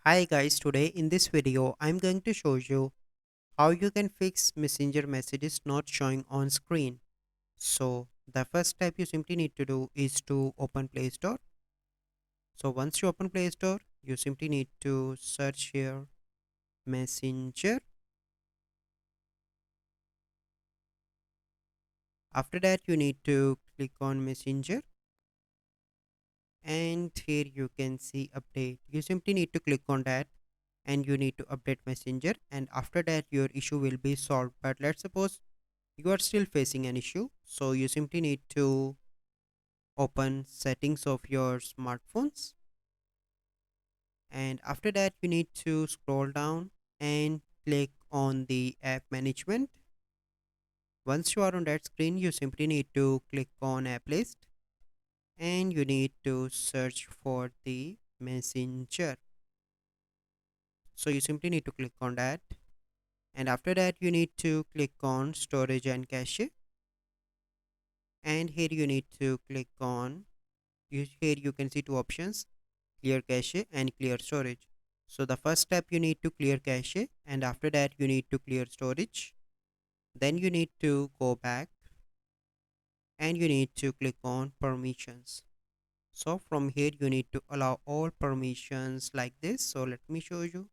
Hi guys, today in this video I'm going to show you how you can fix messenger messages not showing on screen. So the first step you simply need to do is to open Play Store. So once you open Play Store, you simply need to search here Messenger. After that you need to click on Messenger, and here you can see update. You simply need to click on that and you need to update Messenger, and after that your issue will be solved. But let's suppose you are still facing an issue, so you simply need to open settings of your smartphones, and after that you need to scroll down and click on the app management. Once you are on that screen, you simply need to click on app list and you need to search for the messenger. So you simply need to click on that, and after that you need to click on storage and cache, and here you need to click on here you can see two options: clear cache and clear storage. So the first step, you need to clear cache, and after that you need to clear storage. Then you need to go back and you need to click on permissions. So from here you need to allow all permissions like this. So let me show you.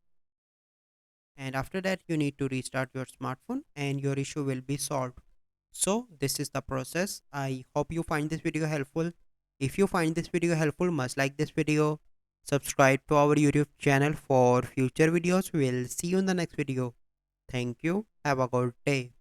And after that you need to restart your smartphone and your issue will be solved. So this is the process. I hope you find this video helpful. If you find this video helpful, must like this video, subscribe to our YouTube channel for future videos. We'll see you in the next video. Thank you. Have a good day.